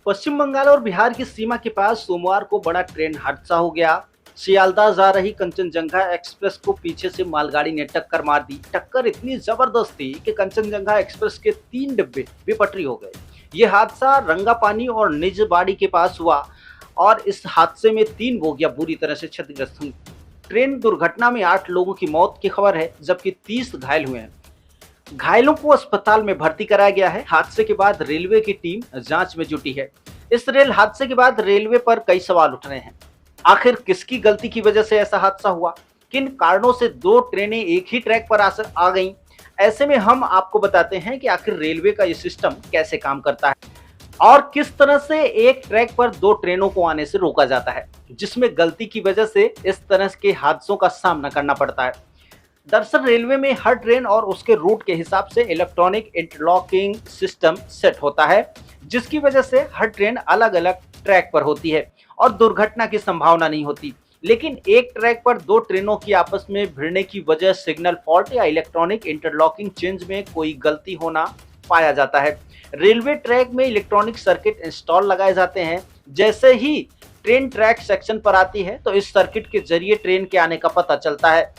पश्चिम बंगाल और बिहार की सीमा के पास सोमवार को बड़ा ट्रेन हादसा हो गया। सियालदह जा रही कंचनजंगा एक्सप्रेस को पीछे से मालगाड़ी ने टक्कर मार दी। टक्कर इतनी जबरदस्त थी कि कंचनजंगा एक्सप्रेस के 3 डिब्बे बेपटरी हो गए। ये हादसा रंगापानी और निजबाड़ी के पास हुआ और इस हादसे में 3 बोगियां बुरी तरह से क्षतिग्रस्त हुई। ट्रेन दुर्घटना में 8 लोगों की मौत की खबर है, जबकि 30 घायल हुए हैं। घायलों को अस्पताल में भर्ती कराया गया है। हादसे के बाद रेलवे की टीम जांच में जुटी है। इस रेल हादसे के बाद रेलवे पर कई सवाल उठ रहे हैं। आखिर किसकी गलती की वजह से ऐसा हादसा हुआ? किन कारणों से 2 ट्रेनें एक ही ट्रैक पर आ गईं? ऐसे में हम आपको बताते हैं कि आखिर रेलवे का ये सिस्टम कैसे काम करता है और किस तरह से एक ट्रैक पर 2 ट्रेनों को आने से रोका जाता है, जिसमें गलती की वजह से इस तरह के हादसों का सामना करना पड़ता है। दरअसल रेलवे में हर ट्रेन और उसके रूट के हिसाब से इलेक्ट्रॉनिक इंटरलॉकिंग सिस्टम सेट होता है, जिसकी वजह से हर ट्रेन अलग अलग ट्रैक पर होती है और दुर्घटना की संभावना नहीं होती। लेकिन एक ट्रैक पर 2 ट्रेनों की आपस में भिड़ने की वजह सिग्नल फॉल्ट या इलेक्ट्रॉनिक इंटरलॉकिंग चेंज में कोई गलती होना पाया जाता है। रेलवे ट्रैक में इलेक्ट्रॉनिक सर्किट इंस्टॉल लगाए जाते हैं। जैसे ही ट्रेन ट्रैक सेक्शन पर आती है तो इस सर्किट के जरिए ट्रेन के आने का पता चलता है।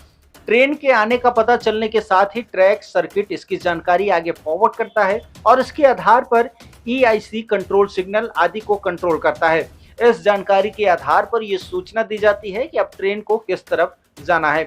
ट्रेन के आने का पता चलने के साथ ही ट्रैक सर्किट इसकी जानकारी आगे फॉरवर्ड करता है और इसके आधार पर ईआईसी कंट्रोल सिग्नल आदि को कंट्रोल करता है। इस जानकारी के आधार पर यह सूचना दी जाती है कि अब ट्रेन को किस तरफ जाना है।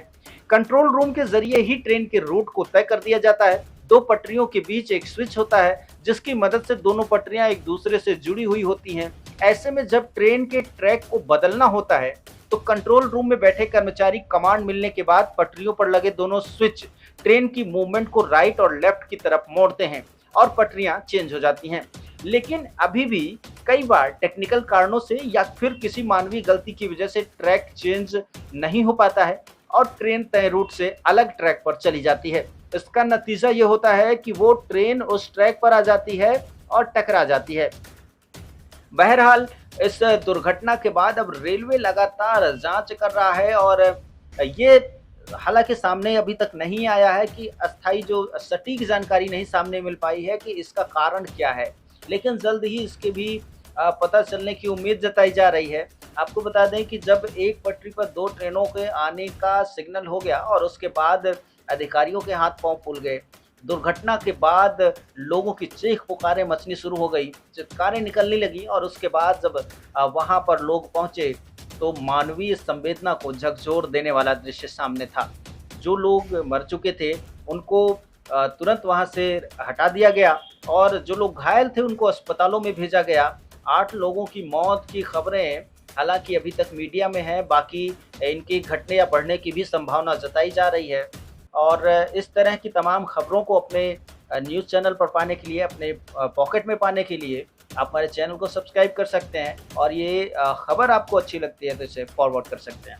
कंट्रोल रूम के जरिए ही ट्रेन के रूट को तय कर दिया जाता है। 2 पटरियों के बीच एक स्विच होता है, जिसकी मदद से दोनों पटरियां एक दूसरे से जुड़ी हुई होती हैं। ऐसे में जब ट्रेन के ट्रैक को बदलना होता है तो कंट्रोल रूम में बैठे कर्मचारी कमांड मिलने के बाद पटरियों पर लगे दोनों स्विच ट्रेन की मूवमेंट को राइट और लेफ्ट की तरफ मोड़ते हैं और पटरियां चेंज हो जाती हैं। लेकिन अभी भी कई बार टेक्निकल कारणों से या फिर किसी मानवीय गलती की वजह से ट्रैक चेंज नहीं हो पाता है और ट्रेन तय रूट से अलग ट्रैक पर चली जाती है। इसका नतीजा ये होता है कि वो ट्रेन उस ट्रैक पर आ जाती है और टकरा जाती है। बहरहाल इस दुर्घटना के बाद अब रेलवे लगातार जांच कर रहा है और ये हालांकि सामने अभी तक नहीं आया है कि अस्थायी जो सटीक जानकारी नहीं सामने मिल पाई है कि इसका कारण क्या है, लेकिन जल्द ही इसके भी पता चलने की उम्मीद जताई जा रही है। आपको बता दें कि जब एक पटरी पर 2 ट्रेनों के आने का सिग्नल हो गया और उसके बाद अधिकारियों के हाथ पांव फूल गए। दुर्घटना के बाद लोगों की चीख पुकारें मचनी शुरू हो गई, चित्कारें निकलने लगी और उसके बाद जब वहां पर लोग पहुंचे तो मानवीय संवेदना को झकझोर देने वाला दृश्य सामने था। जो लोग मर चुके थे उनको तुरंत वहां से हटा दिया गया और जो लोग घायल थे उनको अस्पतालों में भेजा गया। 8 लोगों की मौत की खबरें हालांकि अभी तक मीडिया में है, बाकी इनकी घटने या बढ़ने की भी संभावना जताई जा रही है। और इस तरह की तमाम खबरों को अपने न्यूज़ चैनल पर पाने के लिए, अपने पॉकेट में पाने के लिए आप हमारे चैनल को सब्सक्राइब कर सकते हैं और ये खबर आपको अच्छी लगती है तो इसे फॉरवर्ड कर सकते हैं।